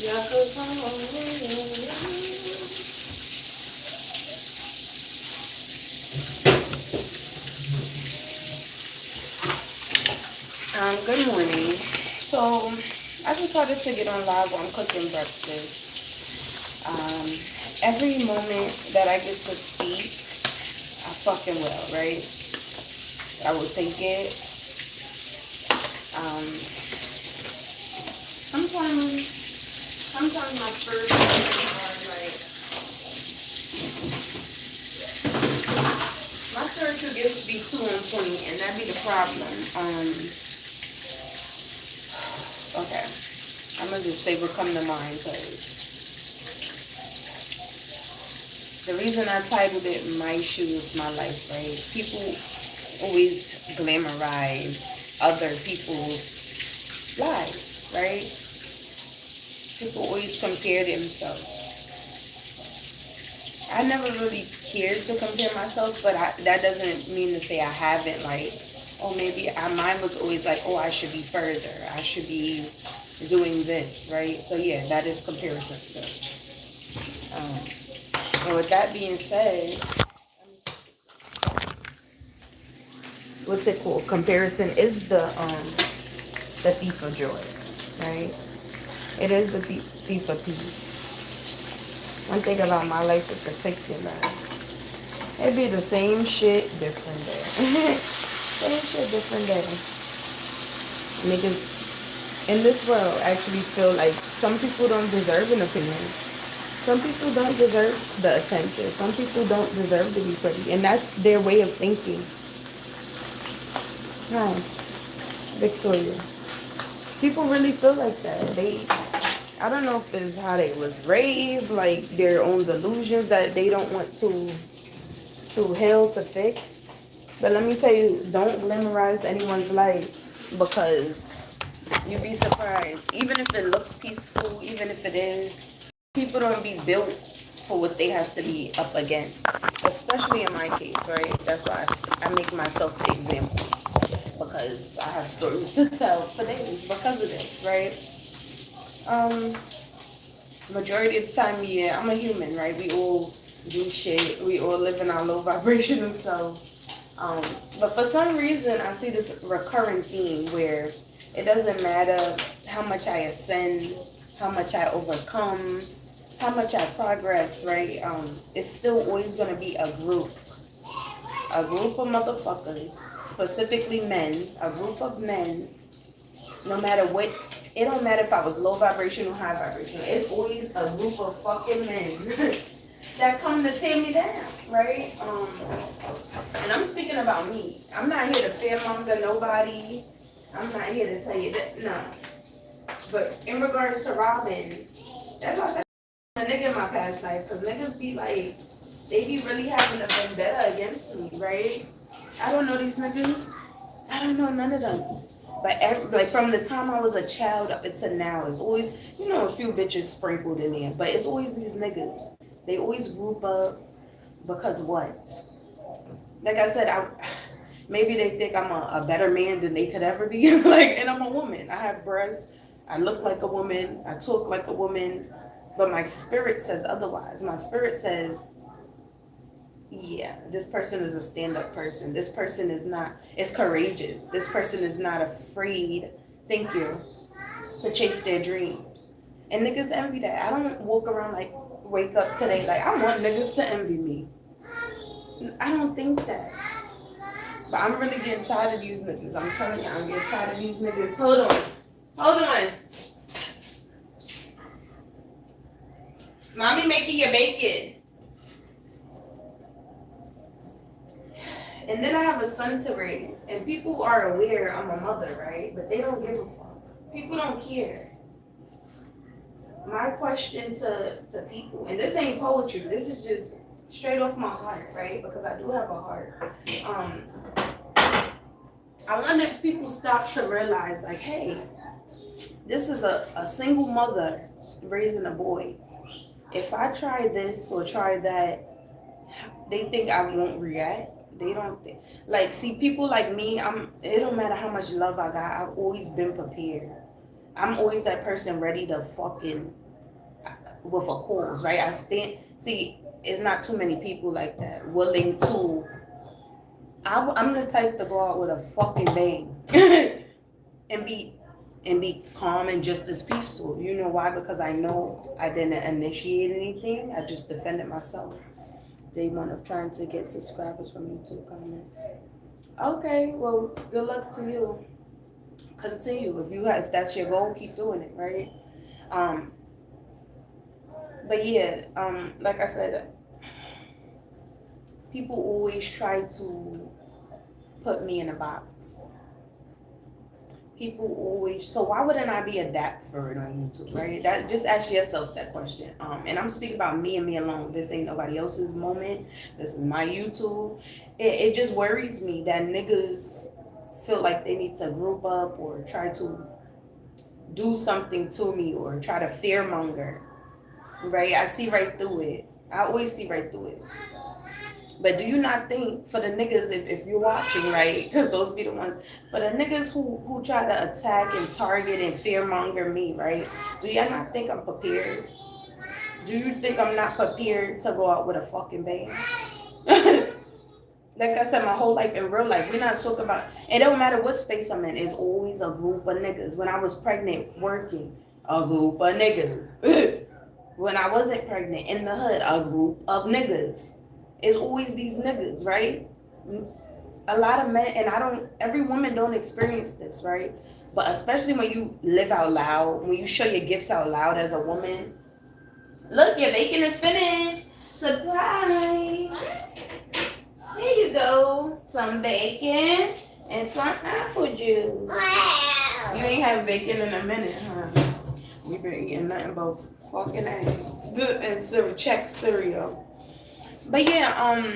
Good morning. So, I decided to get on live while I'm cooking breakfast. Um, every moment that I get to speak, I fucking will, right? I will take it. Um, sometimes my spiritual are like, my spiritual gets to be too on point, and that be the problem. Okay, I'm gonna just say what come to mind, because the reason I titled it "My Shoes, My Life," right? People always glamorize other people's lives, right? People always compare themselves. I never really cared to compare myself, but that doesn't mean to say I haven't. Like, oh, maybe mine was always like, oh, I should be further. I should be doing this, right? So yeah, that is comparison still. Um, and with that being said, what's it called? Comparison is the thief of joy, right? It is the thief of peace. One thing about my life in particular, it be the same shit, different day. Same shit, different day. Niggas in this world actually feel like some people don't deserve an opinion. Some people don't deserve the attention. Some people don't deserve to be pretty. And that's their way of thinking. Hi, Victoria. People really feel like that. I don't know if it's how they was raised, like their own delusions that they don't want to heal, to fix. But let me tell you, don't glamorize anyone's life, because you'd be surprised. Even if it looks peaceful, even if it is, people don't be built for what they have to be up against. Especially in my case, right? That's why I make myself the example, because I have stories to tell for days because of this, right? Majority of the time, yeah, I'm a human, right? We all do shit. We all live in our low vibrational self. But for some reason, I see this recurring theme where it doesn't matter how much I ascend, how much I overcome, how much I progress, right? It's still always going to be a group of motherfuckers, specifically men, a group of men, no matter what. It don't matter if I was low vibration or high vibration. It's always a group of fucking men that come to tear me down, right? And I'm speaking about me. I'm not here to fearmonger nobody. I'm not here to tell you that, no. But in regards to Robin, that's why I said a nigga in my past life, because niggas be like, they be really having a vendetta against me, right? I don't know these niggas. I don't know none of them. But like from the time I was a child up until now, it's always, a few bitches sprinkled in there. But it's always these niggas. They always group up because what? Like I said, maybe they think I'm a better man than they could ever be. And I'm a woman. I have breasts. I look like a woman. I talk like a woman. But my spirit says otherwise. My spirit says, yeah, this person is a stand-up person. This person is courageous. This person is not afraid, thank you, to chase their dreams. And niggas envy that. I don't walk around like, wake up today like, I want niggas to envy me. I don't think that. But I'm really getting tired of these niggas. I'm telling you, I'm getting tired of these niggas. Hold on. Hold on. Mommy making your bacon. And then I have a son to raise. And people are aware I'm a mother, right? But they don't give a fuck. People don't care. My question to people, and this ain't poetry, this is just straight off my heart, right? Because I do have a heart. I wonder if people stop to realize, like, hey, this is a single mother raising a boy. If I try this or try that, they think I won't react. They don't think, like, see, people like me, it don't matter how much love I got, I've always been prepared. I'm always that person ready to fucking with a cause, right? I stand. See, it's not too many people like that willing to. I'm the type to go out with a fucking bang and be calm and just as peaceful. You know why? Because I know I didn't initiate anything. I just defended myself. Day one of trying to get subscribers from YouTube comments. Okay, well, good luck to you. Continue if that's your goal, keep doing it, right? Um, but yeah, like I said, people always try to put me in a box. People always, so why wouldn't I be adapt for it on YouTube, right? That, just ask yourself that question. And I'm speaking about me and me alone. This ain't nobody else's moment. This is my YouTube. It just worries me that niggas feel like they need to group up or try to do something to me or try to fearmonger, right? I see right through it. I always see right through it. But do you not think for the niggas, if you're watching, right, because those be the ones, for the niggas who try to attack and target and fearmonger me, right, do y'all not think I'm prepared? Do you think I'm not prepared to go out with a fucking bang? Like I said, my whole life in real life, we're not talking about, it don't matter what space I'm in, it's always a group of niggas. When I was pregnant, working, a group of niggas. When I wasn't pregnant, in the hood, a group of niggas. It's always these niggas, right? A lot of men, and every woman don't experience this, right? But especially when you live out loud, when you show your gifts out loud as a woman. Look, your bacon is finished. Surprise. Here you go. Some bacon and some apple juice. You ain't had bacon in a minute, huh? We been eating nothing but fucking eggs and check cereal. But yeah,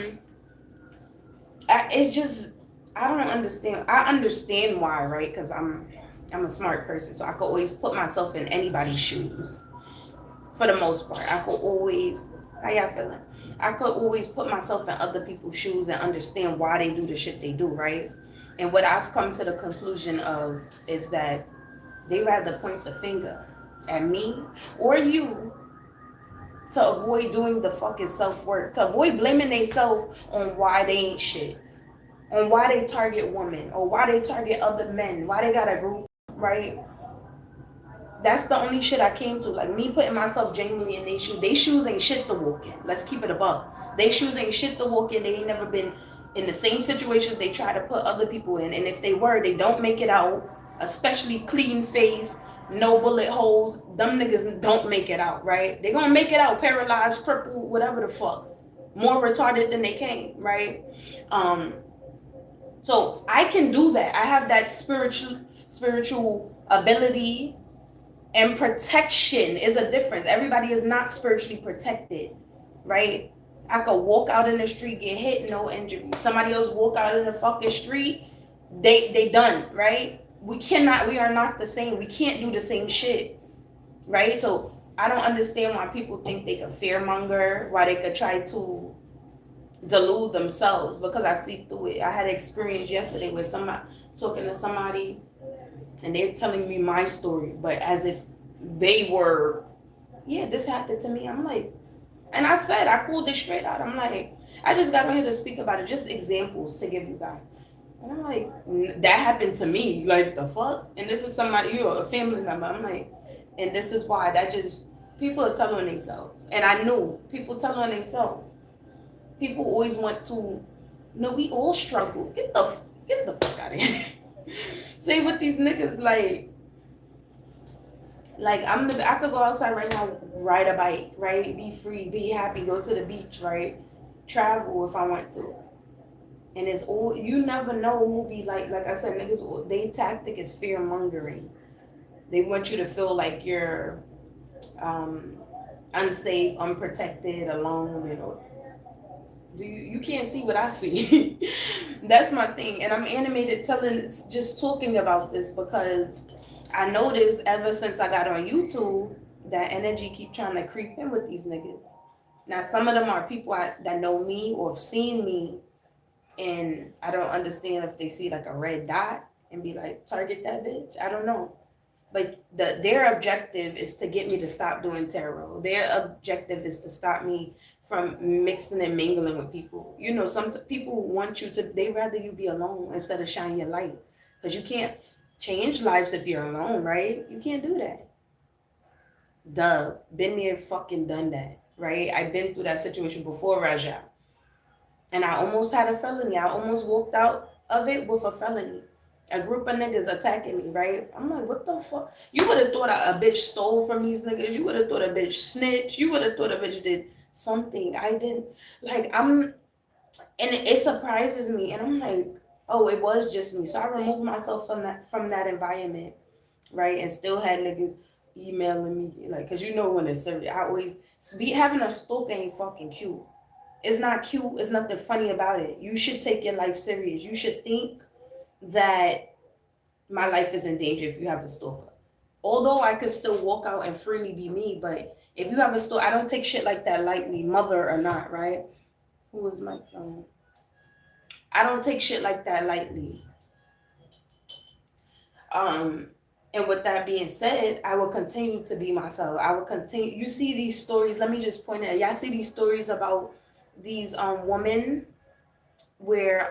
it's just, I don't understand. I understand why, right? Because I'm a smart person, so I could always put myself in anybody's shoes. For the most part, I could always. How y'all feeling? I could always put myself in other people's shoes and understand why they do the shit they do, right? And what I've come to the conclusion of is that they rather point the finger at me or you to avoid doing the fucking self-work, to avoid blaming themselves on why they ain't shit, on why they target women, or why they target other men, why they got a group, right? That's the only shit I came to. Like, me putting myself genuinely in their shoes. They shoes ain't shit to walk in. Let's keep it above. They shoes ain't shit to walk in. They ain't never been in the same situations they try to put other people in. And if they were, they don't make it out, especially clean face, no bullet holes. Them niggas don't make it out, right? They gonna make it out paralyzed, crippled, whatever the fuck. More retarded than they came, right? So I can do that. I have that spiritual ability, and protection is a difference. Everybody is not spiritually protected, right? I could walk out in the street, get hit, no injury. Somebody else walk out in the fucking street, they done, right? We are not the same. We can't do the same shit, right? So I don't understand why people think they could fearmonger, why they could try to delude themselves, because I see through it. I had an experience yesterday with somebody talking to somebody and they're telling me my story, but as if they were, yeah, this happened to me. I'm like, and I said, I called it straight out. I'm like, I just got on here to speak about it, just examples to give you guys. And I'm like, that happened to me. Like, the fuck? And this is somebody, you're a family member. I'm like, and this is why people are telling themselves. And I knew people telling themselves. People always want to, we all struggle. Get the fuck out of here. Say with these niggas, like I could go outside right now, ride a bike, right? Be free, be happy, go to the beach, right? Travel if I want to. And it's all, you never know who be like I said, niggas, their tactic is fear mongering. They want you to feel like you're unsafe, unprotected, alone, you can't see what I see. That's my thing. And I'm animated just talking about this because I noticed ever since I got on YouTube, that energy keep trying to creep in with these niggas. Now, some of them are people that know me or have seen me, and I don't understand if they see like a red dot and be like, target that bitch. I don't know. But their objective is to get me to stop doing tarot. Their objective is to stop me from mixing and mingling with people. You know, some people want you to, they rather you be alone instead of shine your light. Because you can't change lives if you're alone, right? You can't do that. Duh. Been there, fucking done that, right? I've been through that situation before, Raja. And I almost had a felony. I almost walked out of it with a felony. A group of niggas attacking me, right? I'm like, what the fuck? You would have thought a bitch stole from these niggas. You would have thought a bitch snitched. You would have thought a bitch did something. I didn't. Like, and it surprises me. And I'm like, oh, it was just me. So I removed myself from that environment, right? And still had niggas emailing me, like, cause you know when it's serious. I always having a stalker ain't fucking cute. It's not cute. It's nothing funny about it. You should take your life serious. You should think that my life is in danger if you have a stalker. Although I could still walk out and freely be me, but if you have a stalker, I don't take shit like that lightly, mother or not, right? Who is my phone? I don't take shit like that lightly. And with that being said, I will continue to be myself. I will continue. You see these stories. Let me just point out. Y'all see these stories about these women where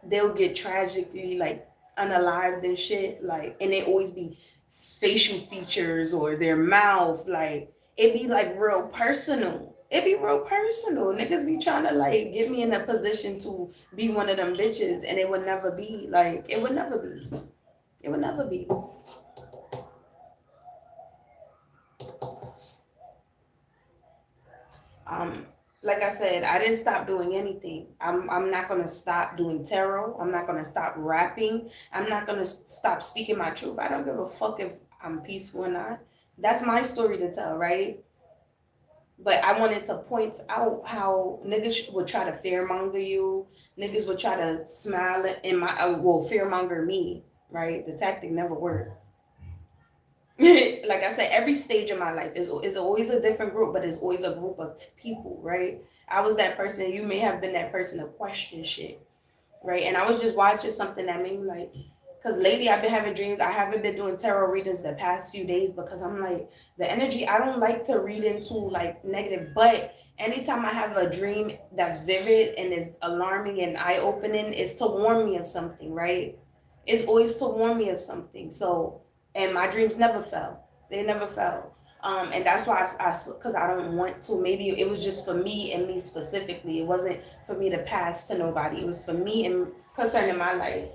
they'll get tragically like unalived and shit, like, and they always be facial features or their mouth, like it be like real personal. It be real personal. Niggas be trying to like get me in a position to be one of them bitches, and it would never be. Like it would never be. It would never be. Like I said, I didn't stop doing anything. I'm not gonna stop doing tarot. I'm not gonna stop rapping. I'm not gonna stop speaking my truth. I don't give a fuck if I'm peaceful or not. That's my story to tell, right? But I wanted to point out how niggas would try to fearmonger you. Niggas would try to smile in my, well, fearmonger me, right? The tactic never worked. Like I said, every stage of my life is always a different group, but it's always a group of people, right? I was that person. You may have been that person to question shit, right? And I was just watching something that made me like, because lately I've been having dreams. I haven't been doing tarot readings the past few days because I'm like, the energy, I don't like to read into like negative, but anytime I have a dream that's vivid and is alarming and eye-opening, it's to warn me of something, right? It's always to warn me of something. So, and my dreams never fell. They never fell. And that's why because I don't want to. Maybe it was just for me and me specifically. It wasn't for me to pass to nobody. It was for me and concerning my life.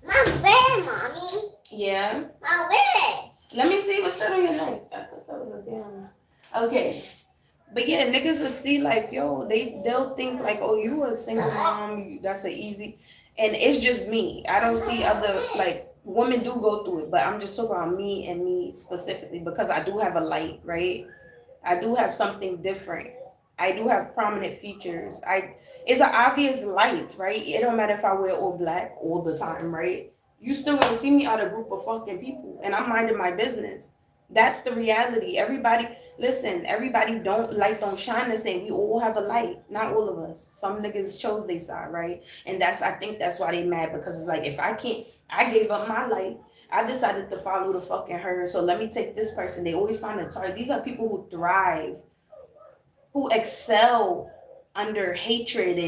Mom, where, mommy? Yeah. Mom, where? Let me see what's that on your neck. I thought that was a damn. Okay. But yeah, niggas will see like, yo, they'll think like, oh, you a single mom. That's an easy. And it's just me. I don't see other, like, women do go through it, but I'm just talking about me and me specifically because I do have a light, right? I do have something different. I do have prominent features. It's an obvious light, right? It don't matter if I wear all black all the time, right? You still gonna see me out of a group of fucking people, and I'm minding my business. That's the reality. Everybody, listen. Everybody don't shine the same. We all have a light. Not all of us. Some niggas chose their side, right? And I think that's why they mad because it's like if I can't, I gave up my light. I decided to follow the fucking herd. So let me take this person. They always find a target. These are people who thrive, who excel under hatred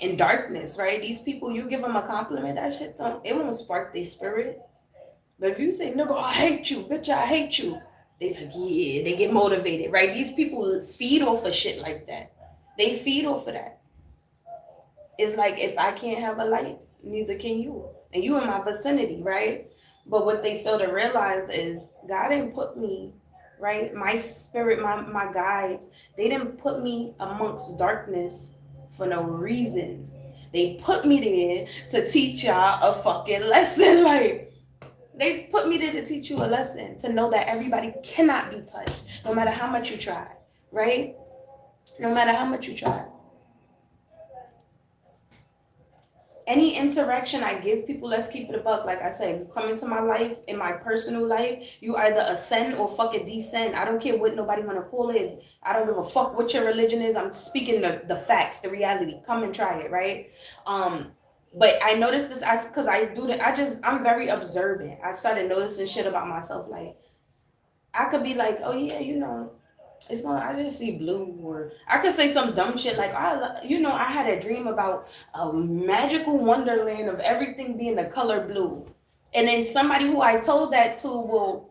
and darkness, right? These people, you give them a compliment, that shit won't spark their spirit. But if you say, nigga, I hate you, bitch, I hate you, they like, yeah, they get motivated, right? These people feed off of shit like that. They feed off of that. It's like, if I can't have a light, neither can you. And you in my vicinity, right? But what they fail to realize is God didn't put me, right? My spirit, my guides, they didn't put me amongst darkness for no reason. They put me there to teach y'all a fucking lesson. Like, they put me there to teach you a lesson, to know that everybody cannot be touched, no matter how much you try, right? No matter how much you try. Any interaction I give people, let's keep it a buck. Like I said, you come into my life, in my personal life, you either ascend or fucking descend. I don't care what nobody want to call it. I don't give a fuck what your religion is. I'm speaking the facts, the reality. Come and try it, right? But I noticed this because I do that. I'm very observant. I started noticing shit about myself. Like I could be like, oh yeah, I just see blue, or I could say some dumb shit like, I had a dream about a magical wonderland of everything being the color blue, and then somebody who I told that to will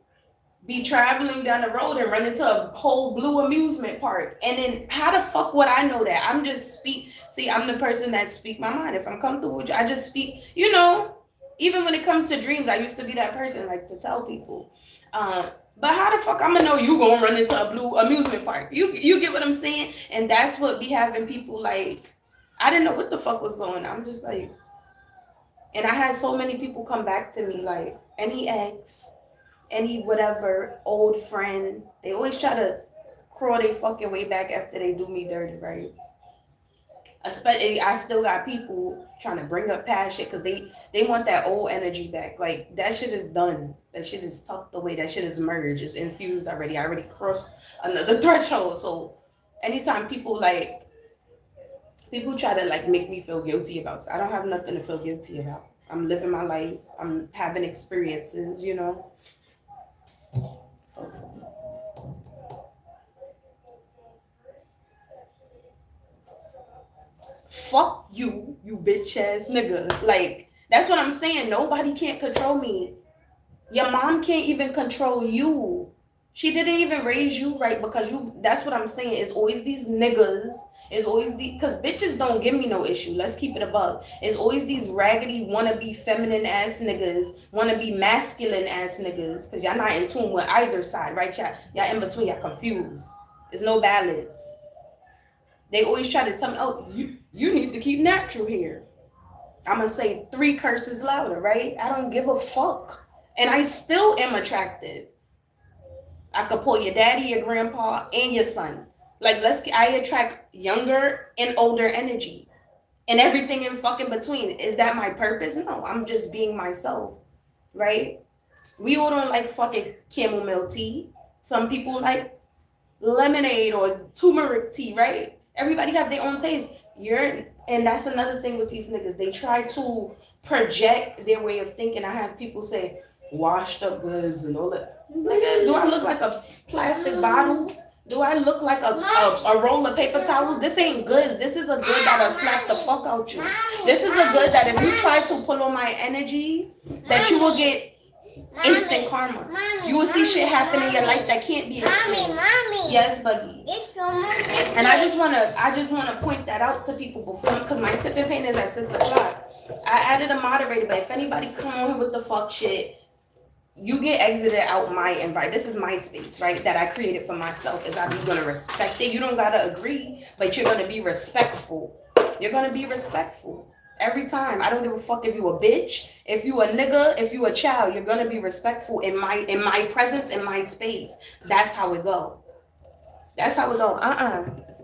be traveling down the road and run into a whole blue amusement park. And then how the fuck would I know that? I'm the person that speak my mind. If I'm comfortable with you, I just speak, even when it comes to dreams, I used to be that person, like to tell people. But how the fuck I'm gonna know you gonna run into a blue amusement park? You get what I'm saying? And that's what be having people like, I didn't know what the fuck was going on. I'm just like, and I had so many people come back to me like, any ex, any whatever old friend, they always try to crawl their fucking way back after they do me dirty, right? Especially, I still got people trying to bring up past shit because they want that old energy back. Like that shit is done. That shit is tucked away. That shit is merged. It's infused already. I already crossed another threshold. So anytime people try to like make me feel guilty about it, I don't have nothing to feel guilty about. I'm living my life. I'm having experiences, Fuck you, you bitch ass nigga. Like, that's what I'm saying. Nobody can't control me. Your mom can't even control you. She didn't even raise you right because that's what I'm saying. It's always these niggas. It's always because bitches don't give me no issue. Let's keep it a buck. It's always these raggedy, wannabe feminine ass niggas, wannabe masculine ass niggas, because y'all not in tune with either side, right? Y'all in between, y'all confused. There's no balance. They always try to tell me, oh, you need to keep natural here. I'm going to say 3 curses louder, right? I don't give a fuck. And I still am attractive. I could pull your daddy, your grandpa, and your son. Like, I attract younger and older energy. And everything in fucking between. Is that my purpose? No, I'm just being myself, right? We all don't like fucking chamomile tea. Some people like lemonade or turmeric tea, right? Everybody have their own taste. And that's another thing with these niggas. They try to project their way of thinking. I have people say washed up goods and all that. Nigga, do I look like a plastic bottle? Do I look like a roll of paper towels? This ain't goods. This is a good that'll slap the fuck out you. This is a good that if you try to pull on my energy, that you will get instant karma. You will see shit happen in your life that can't be explained. Yes, Buggy. And I just wanna point that out to people before, because my sipping pain is at 6 o'clock. I added a moderator, but if anybody come on here with the fuck shit, you get exited out my invite. This is my space, right? That I created for myself. Is I'm gonna respect it. You don't gotta agree, but you're gonna be respectful. You're gonna be respectful. Every time. I don't give a fuck if you a bitch, if you a nigga, if you a child, you're gonna be respectful in my presence, in my space. That's how it go. That's how it go.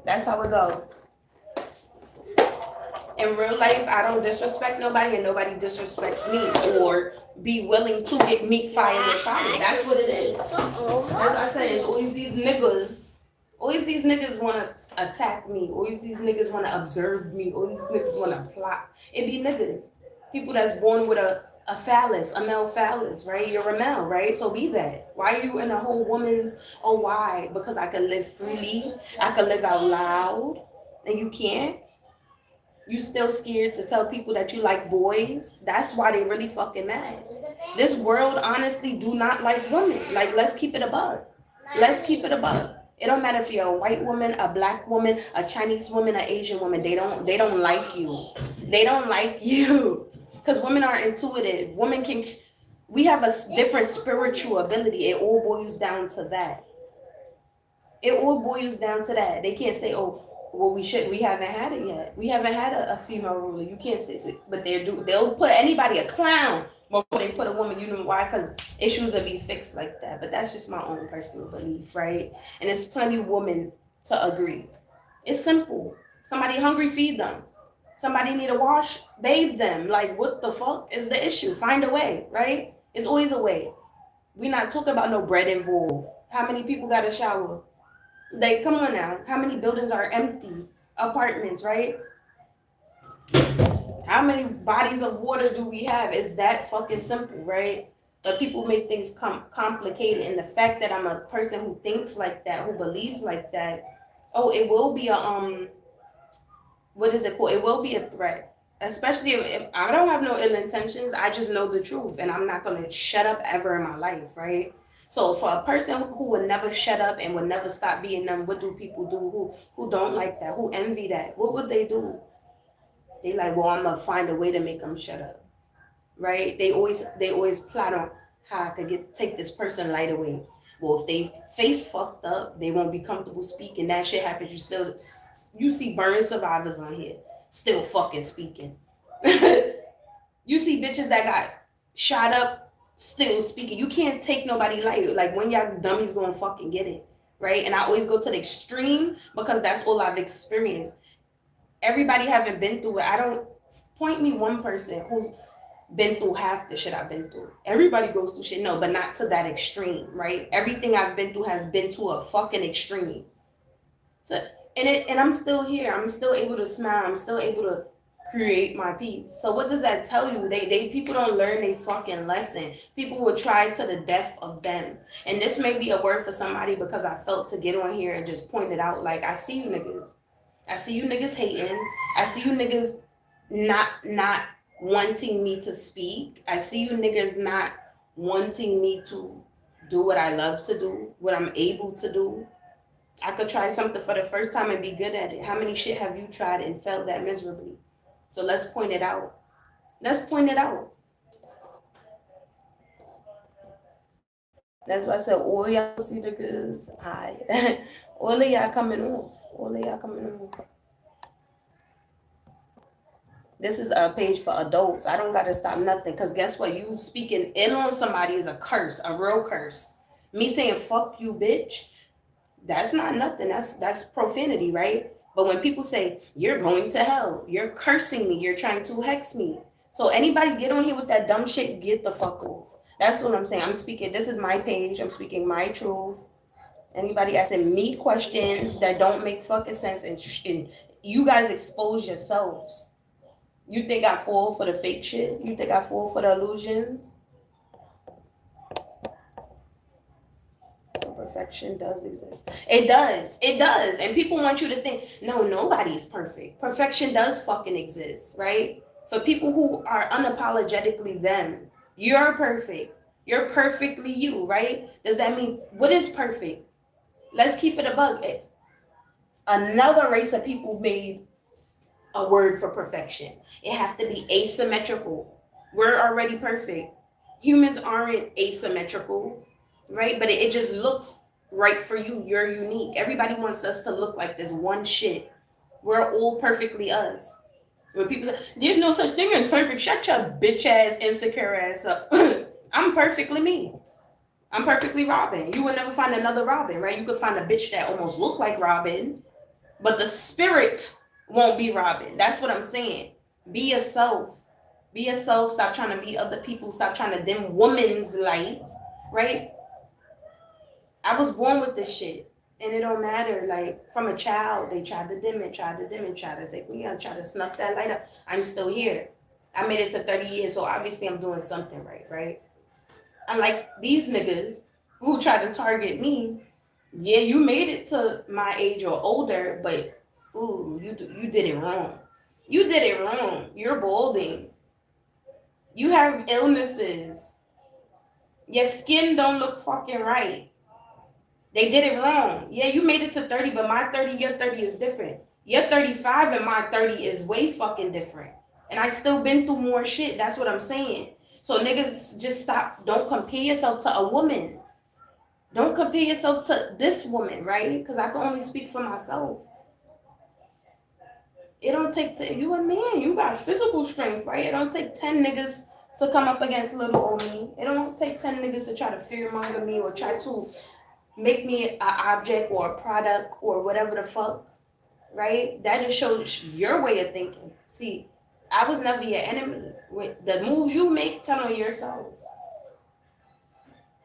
That's how it go. In real life, I don't disrespect nobody and nobody disrespects me or be willing to get meat fire with fire. That's what it is. As I said, it's always these niggas. Always these niggas want to attack me. Always these niggas want to observe me. Always these niggas want to plot. It be niggas. People that's born with a phallus, a male phallus, right? You're a male, right? So be that. Why are you in a whole woman's, why? Because I can live freely. I can live out loud. And you can't. You still scared to tell people that you like boys? That's why they really fucking mad. This world honestly do not like women. Like, let's keep it above. Let's keep it above. It don't matter if you're a white woman, a black woman, a Chinese woman, an Asian woman. They don't like you. They don't like you. Because women are intuitive. We have a different spiritual ability. It all boils down to that. It all boils down to that. They can't say, well, we haven't had it yet. We haven't had a female ruler. You can't say it, but they'll put anybody a clown before they put a woman. You know why? Because issues will be fixed like that. But that's just my own personal belief, right? And there's plenty of women to agree. It's simple. Somebody hungry, feed them. Somebody need a wash, bathe them. Like, what the fuck is the issue? Find a way, right? It's always a way. We're not talking about no bread involved. How many people got a shower? Like, come on now. How many buildings are empty? Apartments, right? How many bodies of water do we have? It's that fucking simple, right? But people make things complicated, and the fact that I'm a person who thinks like that, who believes like that, oh, it will be a what is it called? It will be a threat. Especially if I don't have no ill intentions, I just know the truth, and I'm not gonna shut up ever in my life, right? So for a person who would never shut up and would never stop being them, what do people do who don't like that, who envy that? What would they do? They like, well, I'm gonna find a way to make them shut up, right? They always plot on how I could take this person light away. Well, if they face fucked up, they won't be comfortable speaking. That shit happens. You see burn survivors on here still fucking speaking. You see bitches that got shot up still speaking. You can't take nobody light. Like when y'all dummies gonna fucking get it, right? And I always go to the extreme because that's all I've experienced. Everybody haven't been through it. I don't point me one person who's been through half the shit I've been through. Everybody goes through shit, no, but not to that extreme, right? Everything I've been through has been to a fucking extreme. So, and I'm still here. I'm still able to smile. I'm still able to create my peace. So what does that tell you? They people don't learn their fucking lesson. People will try to the death of them. And this may be a word for somebody because I felt to get on here and just point it out. Like, I see you niggas. I see you niggas hating. I see you niggas not wanting me to speak. I see you niggas not wanting me to do what I love to do, what I'm able to do. I could try something for the first time and be good at it. How many shit have you tried and failed that miserably? So let's point it out. Let's point it out. That's why I said all y'all see niggas. Hi. All of y'all coming off. All of y'all coming off. This is a page for adults. I don't gotta stop nothing. Cause guess what? You speaking in on somebody is a curse, a real curse. Me saying fuck you, bitch, that's not nothing. That's profanity, right? But when people say you're going to hell, you're cursing me, you're trying to hex me. So anybody get on here with that dumb shit, get the fuck off. That's what I'm saying. I'm speaking. This is my page. I'm speaking my truth. Anybody asking me questions that don't make fucking sense, and you guys expose yourselves. You think I fall for the fake shit? You think I fall for the illusions? So perfection does exist. It does. It does. And people want you to think, no, nobody's perfect. Perfection does fucking exist, right? For people who are unapologetically them, you're perfect. You're perfectly you, right? Does that mean, what is perfect? Let's keep it a bug. Another race of people made a word for perfection. It have to be asymmetrical. We're already perfect. Humans aren't asymmetrical, right? But it just looks right for you. You're unique. Everybody wants us to look like this one shit. We're all perfectly us. When people say, there's no such thing as perfect, shut your bitch ass, insecure ass up. I'm perfectly me. I'm perfectly Robin. You would never find another Robin, right? You could find a bitch that almost look like Robin, but the spirit won't be Robin. That's what I'm saying. Be yourself. Be yourself. Stop trying to be other people. Stop trying to dim woman's light, right? I was born with this shit, and it don't matter. Like, from a child, they tried to dim it, tried to take me out, tried to snuff that light up. I'm still here. I made it to 30 years, so obviously I'm doing something right? Unlike these niggas who try to target me. Yeah, you made it to my age or older, but ooh, you did it wrong. You did it wrong. You're balding. You have illnesses. Your skin don't look fucking right. They did it wrong. Yeah, you made it to 30, but my 30, your 30 is different. Your 35 and my 30 is way fucking different. And I still been through more shit. That's what I'm saying. So niggas, just stop. Don't compare yourself to a woman. Don't compare yourself to this woman, right? Because I can only speak for myself. It don't take you a man. You got physical strength, right? It don't take 10 niggas to come up against little old me. It don't take 10 niggas to try to fearmonger me or try to make me an object or a product or whatever the fuck, right? That just shows your way of thinking. See, I was never your enemy. The moves you make, tell on yourself.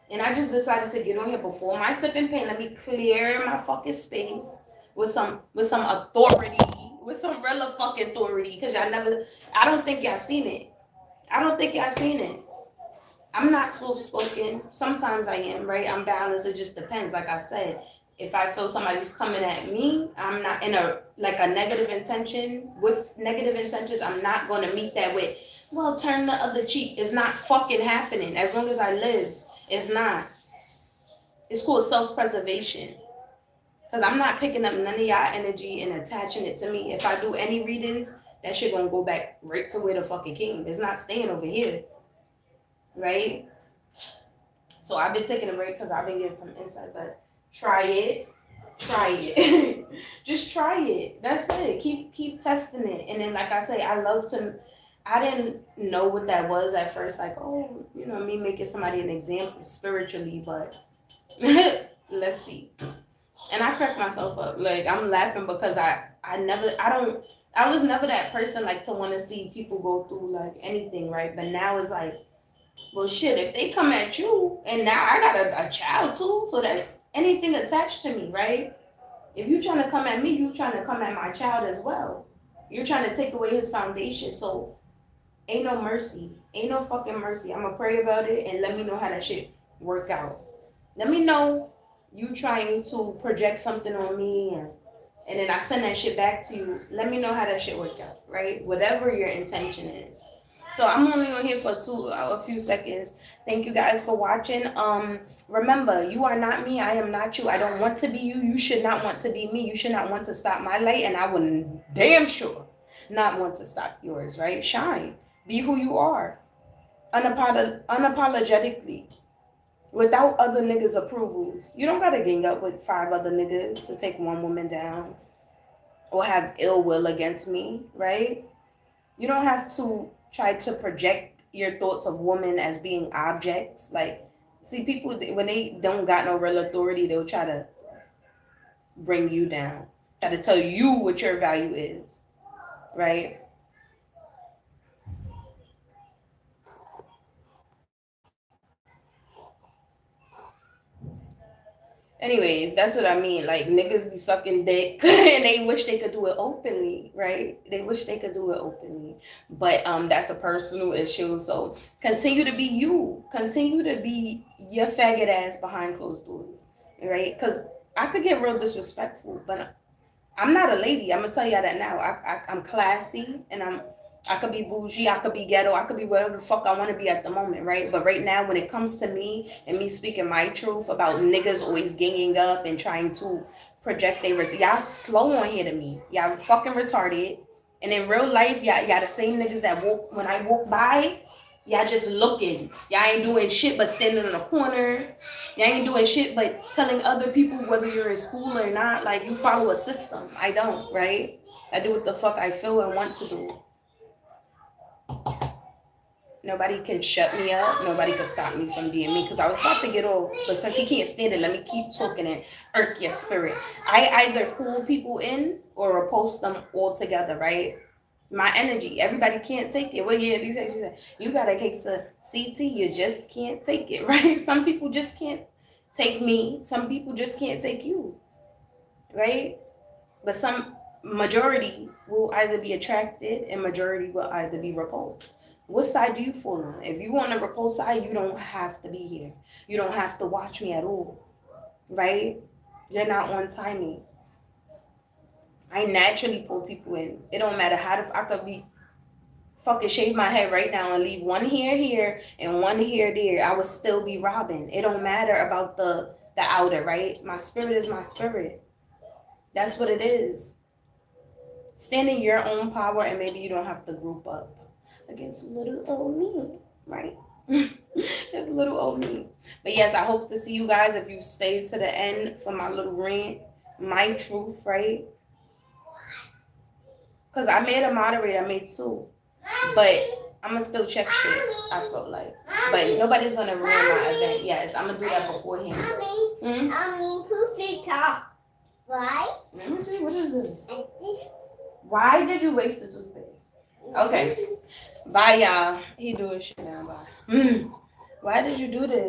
And I just decided to get on here before my sipping pain. Let me clear my fucking space with some authority, with some real fucking authority, because I don't think y'all seen it. I'm not soft-spoken. Sometimes I am, right? I'm balanced. It just depends. Like I said, if I feel somebody's coming at me, I'm not in a negative intention. With negative intentions, I'm not going to meet that with, well, turn the other cheek. It's not fucking happening. As long as I live, it's not. It's called self-preservation. Because I'm not picking up none of y'all energy and attaching it to me. If I do any readings, that shit gonna go back right to where the fuck it came. It's not staying over here. Right? So I've been taking a break because I've been getting some insight, but try it. Just try it. That's it. Keep testing it. And then, like I say, I didn't know what that was at first, like, oh, me making somebody an example spiritually, but let's see. And I crack myself up. Like, I'm laughing because I was never that person, like, to want to see people go through, like, anything, right? But now it's like, well, shit, if they come at you, and now I got a child, too, so that anything attached to me, right? If you trying to come at me, you trying to come at my child as well. You're trying to take away his foundation, so ain't no mercy. Ain't no fucking mercy. I'm going to pray about it, and let me know how that shit work out. Let me know you trying to project something on me, and then I send that shit back to you. Let me know how that shit worked out, right? Whatever your intention is. So I'm only on here for a few seconds. Thank you guys for watching. Remember, you are not me. I am not you. I don't want to be you. You should not want to be me. You should not want to stop my light, and I would damn sure not want to stop yours, right? Shine. Be who you are. Unapologetically. Without other niggas' approvals. You don't gotta gang up with 5 other niggas to take one woman down or have ill will against me, right? You don't have to try to project your thoughts of women as being objects. Like, see, people, when they don't got no real authority, they'll try to bring you down, try to tell you what your value is, right? Anyways, that's what I mean. Like, niggas be sucking dick and they wish they could do it openly, right? They wish they could do it openly. But that's a personal issue. So continue to be you. Continue to be your faggot ass behind closed doors, right? Because I could get real disrespectful, but I'm not a lady. I'm gonna tell y'all that now. I'm classy, and I could be bougie, I could be ghetto, I could be whatever the fuck I want to be at the moment, right? But right now, when it comes to me and me speaking my truth about niggas always ganging up and trying to project their y'all slow on here to me. Y'all fucking retarded. And in real life, y'all the same niggas that when I walk by, y'all just looking. Y'all ain't doing shit but standing in a corner. Y'all ain't doing shit but telling other people whether you're in school or not. Like, you follow a system. I don't, right? I do what the fuck I feel and want to do. Nobody can shut me up. Nobody can stop me from being me, because I was about to get off. But since he can't stand it, let me keep talking and irk your spirit. I either pull people in or repulse them altogether, right? My energy. Everybody can't take it. Well, yeah, these days you got a case of CT. You just can't take it, right? Some people just can't take me. Some people just can't take you, right? But some majority will either be attracted and majority will either be repulsed. What side do you fall on? If you want the repulsed side, you don't have to be here. You don't have to watch me at all, right? You're not on timing. I naturally pull people in. It don't matter how I could be fucking shave my head right now and leave one hair here and one hair there. I would still be robbing. It don't matter about the outer, right? My spirit is my spirit. That's what it is. Stand in your own power, and maybe you don't have to group up against little old me, right? That's little old me. But yes, I hope to see you guys if you stay to the end for my little rant, my truth, right? Because I made a moderator, I made 2. But I'm going to still check shit, I felt like. But nobody's going to ruin my event. Yes, I'm going to do that beforehand. Poopy top. Why? Let me see, what is this? Why did you waste the toothpaste? Okay. Bye, y'all. He doing shit now. Bye. Why did you do this?